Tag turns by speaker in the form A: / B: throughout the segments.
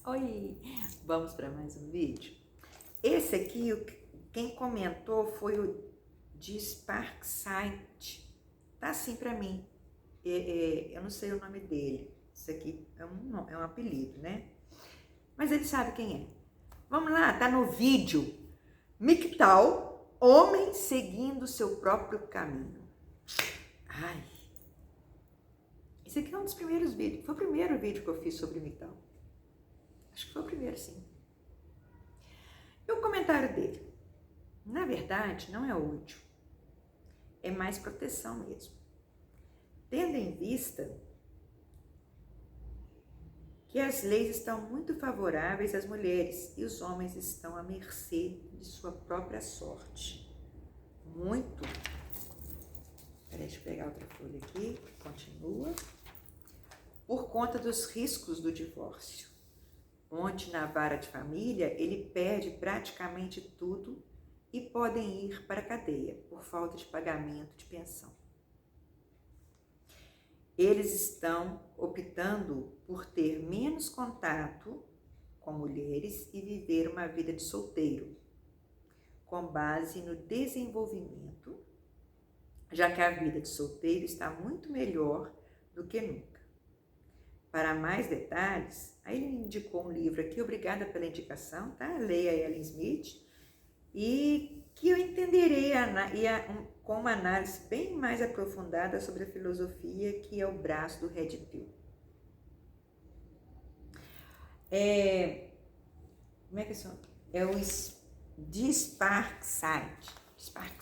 A: Oi, vamos para mais um vídeo? Esse aqui, quem comentou foi o de Sparkside. Tá assim para mim. Eu não sei o nome dele. Isso aqui é um apelido, né? Mas ele sabe quem é. Vamos lá, tá no vídeo. MGTOW, homem seguindo seu próprio caminho. Ai. Esse aqui é um dos primeiros vídeos. Foi o primeiro vídeo que eu fiz sobre MGTOW. Acho que foi o primeiro, sim. E o comentário dele? Na verdade, não é útil. É mais proteção mesmo. Tendo em vista que as leis estão muito favoráveis às mulheres e os homens estão à mercê de sua própria sorte. Muito. Peraí, deixa eu pegar outra folha aqui. Continua. Por conta dos riscos do divórcio, onde na vara de família ele perde praticamente tudo e podem ir para a cadeia por falta de pagamento de pensão. Eles estão optando por ter menos contato com mulheres e viver uma vida de solteiro, com base no desenvolvimento, já que a vida de solteiro está muito melhor do que nunca. Para mais detalhes, aí ele me indicou um livro aqui, obrigada pela indicação, tá? Leia Ellen Smith, e que eu entenderei com uma análise bem mais aprofundada sobre a filosofia, que é o braço do Red Pill. Como é que é isso? É o de Sparkside.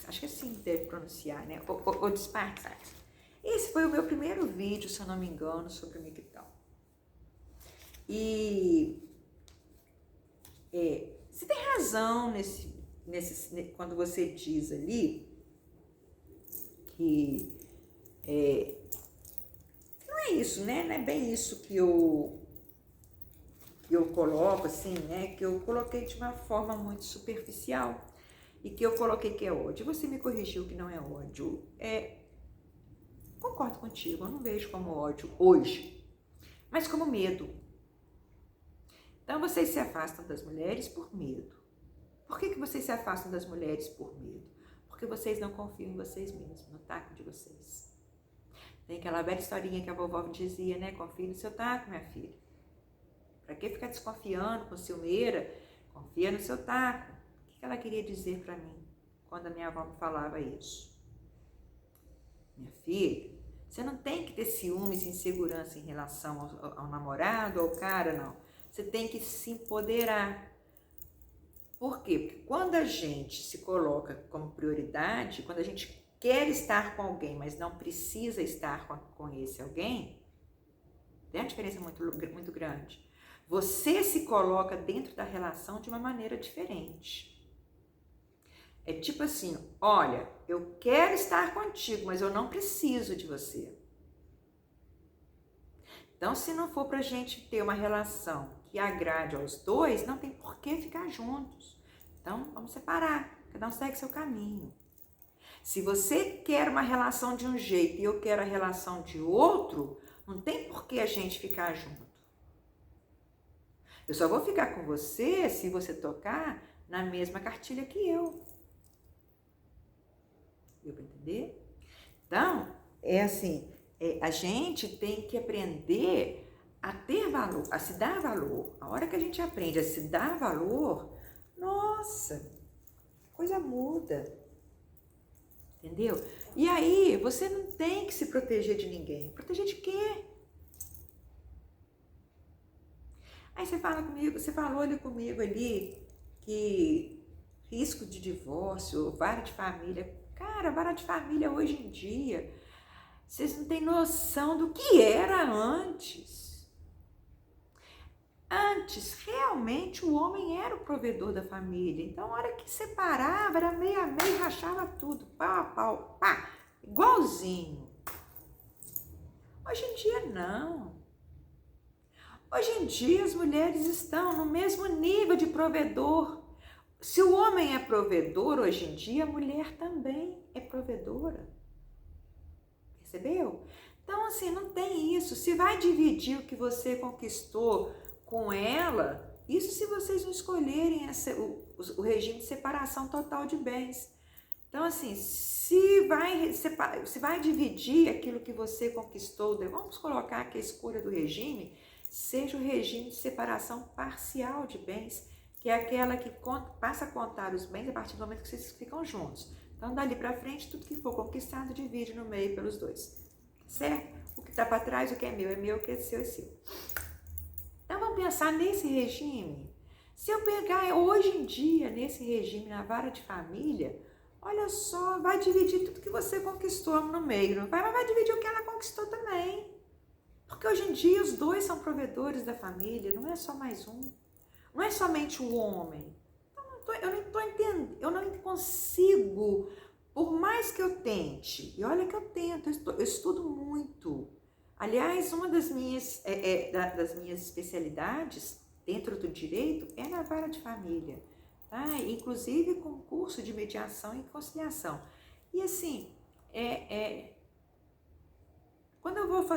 A: Acho que assim deve pronunciar, né? O de Sparkside. Esse foi o meu primeiro vídeo, se eu não me engano, sobre o MGTOW. E você tem razão quando você diz ali que não é isso, né? Não é bem isso que eu coloco assim, né? Que eu coloquei de uma forma muito superficial e que eu coloquei que é ódio. Você me corrigiu que não é ódio. Concordo contigo, eu não vejo como ódio hoje, mas como medo. Então, vocês se afastam das mulheres por medo. Por que vocês se afastam das mulheres por medo? Porque vocês não confiam em vocês mesmos, no taco de vocês. Tem aquela velha historinha que a vovó dizia, né? Confie no seu taco, minha filha. Pra que ficar desconfiando, com ciumeira? Confia no seu taco. O que ela queria dizer pra mim quando a minha avó me falava isso? Minha filha, você não tem que ter ciúmes e insegurança em relação ao namorado, ao cara, não. Você tem que se empoderar. Por quê? Porque quando a gente se coloca como prioridade, quando a gente quer estar com alguém, mas não precisa estar com esse alguém, tem uma diferença muito grande. Você se coloca dentro da relação de uma maneira diferente. É tipo assim, olha, eu quero estar contigo, mas eu não preciso de você. Então, se não for pra gente ter uma relação que agrade aos dois, não tem por que ficar juntos. Então, vamos separar, cada um segue seu caminho. Se você quer uma relação de um jeito e eu quero a relação de outro, não tem por que a gente ficar junto. Eu só vou ficar com você se você tocar na mesma cartilha que eu. Deu para entender? Então, a gente tem que aprender a ter valor, a se dar valor. A hora que a gente aprende a se dar valor, nossa, a coisa muda. Entendeu? E aí, você não tem que se proteger de ninguém. Proteger de quê? Aí você falou ali comigo ali que risco de divórcio, vara de família. Cara, vara de família hoje em dia, vocês não têm noção do que era antes. Antes, realmente, o homem era o provedor da família. Então, a hora que separava, era meio a meio, rachava tudo. Pau a pau, pá, igualzinho. Hoje em dia, não. Hoje em dia, as mulheres estão no mesmo nível de provedor. Se o homem é provedor hoje em dia, a mulher também é provedora. Percebeu? Então, assim, não tem isso. Se vai dividir o que você conquistou com ela, isso se vocês não escolherem o regime de separação total de bens. Então, assim, se vai dividir aquilo que você conquistou, vamos colocar que a escolha do regime seja o regime de separação parcial de bens, que é aquela que passa a contar os bens a partir do momento que vocês ficam juntos. Então, dali para frente, tudo que for conquistado, divide no meio pelos dois. Certo? O que está para trás, o que é meu, o que é seu é seu. Então, vamos pensar nesse regime. Se eu pegar hoje em dia, nesse regime, na vara de família, olha só, vai dividir tudo que você conquistou no meio, não vai? Mas vai dividir o que ela conquistou também. Porque hoje em dia os dois são provedores da família, não é só mais um. Não é somente o homem. Então, eu não estou entendendo, eu não consigo, por mais que eu tente, e olha que eu tento, eu estudo muito. Aliás, uma das minhas especialidades dentro do direito é na vara de família. Tá? Inclusive com curso de mediação e conciliação. E assim, quando eu vou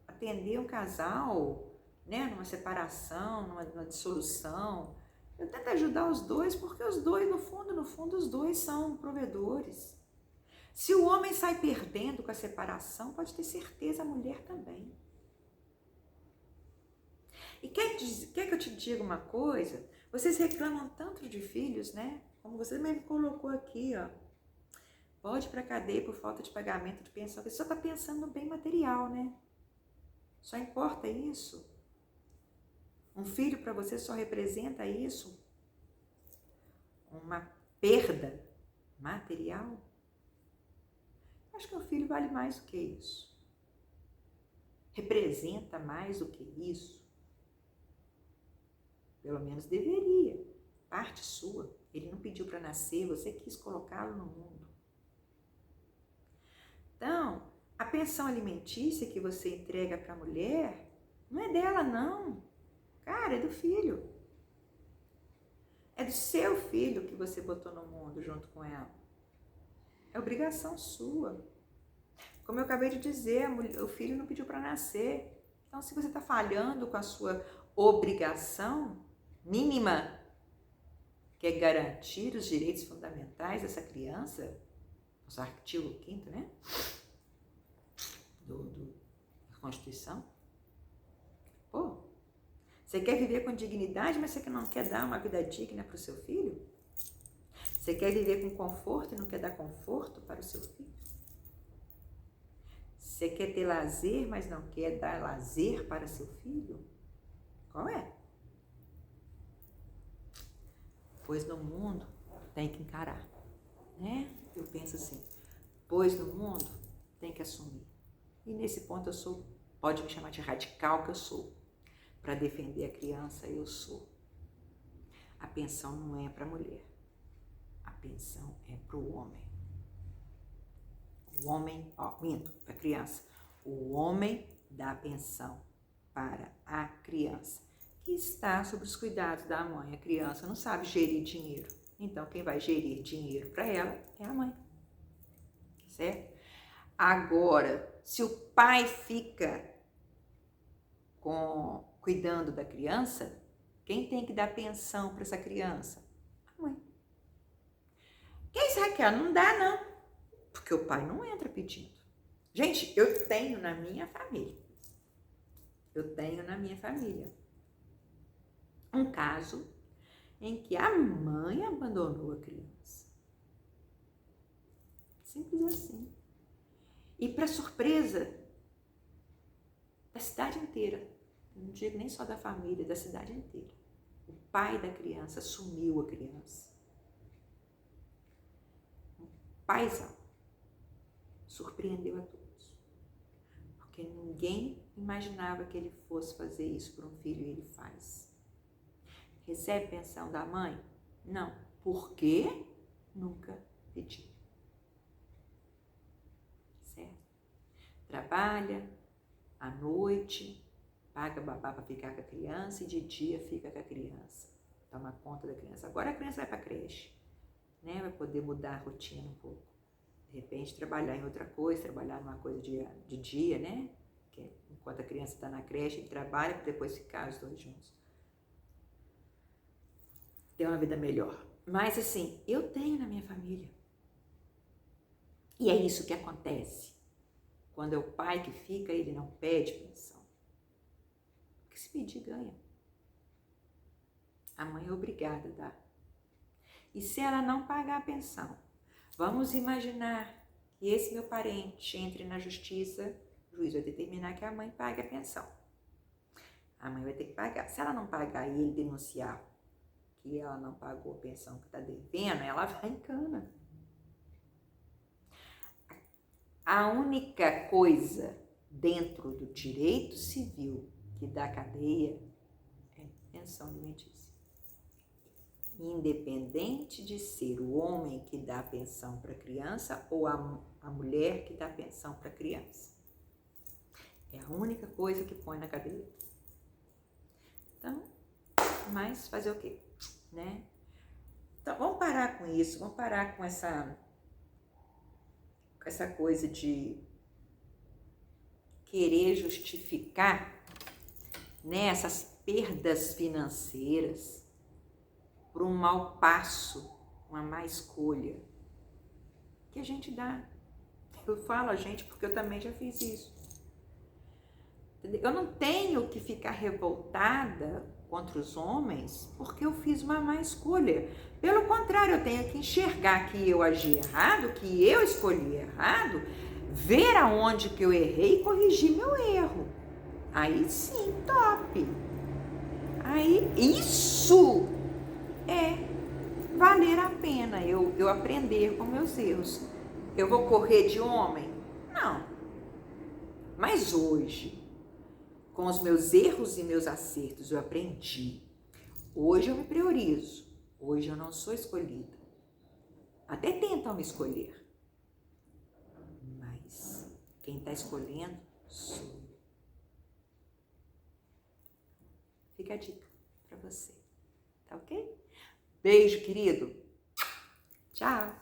A: atender um casal, né, numa separação, numa dissolução, eu tento ajudar os dois, porque os dois, no fundo, os dois são provedores. Se o homem sai perdendo com a separação, pode ter certeza a mulher também. E quer que eu te diga uma coisa? Vocês reclamam tanto de filhos, né? Como você mesmo colocou aqui, ó. Pode ir para cadeia por falta de pagamento de pensão. Você só está pensando no bem material, né? Só importa isso. Um filho para você só representa isso? Uma perda material? Acho que um filho vale mais do que isso. Representa mais do que isso. Pelo menos deveria. Parte sua. Ele não pediu para nascer, você quis colocá-lo no mundo. Então, a pensão alimentícia que você entrega para a mulher, não é dela, não. Cara, é do filho. É do seu filho que você botou no mundo junto com ela. É obrigação sua. Como eu acabei de dizer, o filho não pediu para nascer. Então, se você está falhando com a sua obrigação mínima, que é garantir os direitos fundamentais dessa criança, o artigo 5º, né? Da Constituição. Pô, você quer viver com dignidade, mas você não quer dar uma vida digna para o seu filho? Você quer viver com conforto e não quer dar conforto para o seu filho? Você quer ter lazer, mas não quer dar lazer para seu filho? Qual é? Pois no mundo tem que encarar, né? Eu penso assim, pois no mundo tem que assumir. E nesse ponto pode me chamar de radical que eu sou. Para defender a criança, eu sou. A pensão não é para a mulher. A pensão é para o homem. O homem, minto, para a criança. O homem dá a pensão para a criança, que está sob os cuidados da mãe. A criança não sabe gerir dinheiro. Então, quem vai gerir dinheiro para ela é a mãe. Certo? Agora, se o pai fica cuidando da criança, quem tem que dar pensão para essa criança? A mãe. Quem isso, Raquel? Não dá, não. Porque o pai não entra pedindo. Gente, eu tenho na minha família. Um caso em que a mãe abandonou a criança. Simples assim. E para surpresa da cidade inteira, não digo nem só da família, da cidade inteira, o pai da criança assumiu a criança. Um paizão. Surpreendeu a todos. Porque ninguém imaginava que ele fosse fazer isso para um filho e ele faz. Recebe pensão da mãe? Não. Por quê? Nunca pediu. Certo? Trabalha à noite, paga babá para ficar com a criança e de dia fica com a criança. Toma conta da criança. Agora a criança vai para a creche, né? Vai poder mudar a rotina um pouco. De repente, trabalhar em outra coisa, trabalhar numa coisa de dia, né? Que é um Enquanto a criança está na creche, ele trabalha para depois ficar os dois juntos. Ter uma vida melhor. Mas assim, eu tenho na minha família. E é isso que acontece. Quando é o pai que fica, ele não pede pensão. Porque se pedir, ganha. A mãe é obrigada a dar. E se ela não pagar a pensão, vamos imaginar que esse meu parente entre na justiça, o juiz vai determinar que a mãe pague a pensão. A mãe vai ter que pagar. Se ela não pagar e ele denunciar que ela não pagou a pensão que está devendo, ela vai em cana. A única coisa dentro do direito civil que dá cadeia é pensão alimentícia. Independente de ser o homem que dá pensão para a criança ou a mulher que dá pensão para a criança. É a única coisa que põe na cadeia. Então, mas fazer o quê? Né? Então, vamos parar com isso, vamos parar com essa coisa de querer justificar, né, essas perdas financeiras por um mau passo, uma má escolha que a gente dá. Eu falo a gente porque eu também já fiz isso. Eu não tenho que ficar revoltada contra os homens porque eu fiz uma má escolha. Pelo contrário, eu tenho que enxergar que eu agi errado, que eu escolhi errado, ver aonde que eu errei e corrigir meu erro. Aí sim, top. Aí isso é valer a pena eu aprender com meus erros. Eu vou correr de homem? Não. Mas hoje, com os meus erros e meus acertos, eu aprendi. Hoje eu me priorizo. Hoje eu não sou escolhida. Até tentam me escolher. Mas quem está escolhendo sou eu. Fica a dica para você. Tá ok? Beijo, querido. Tchau.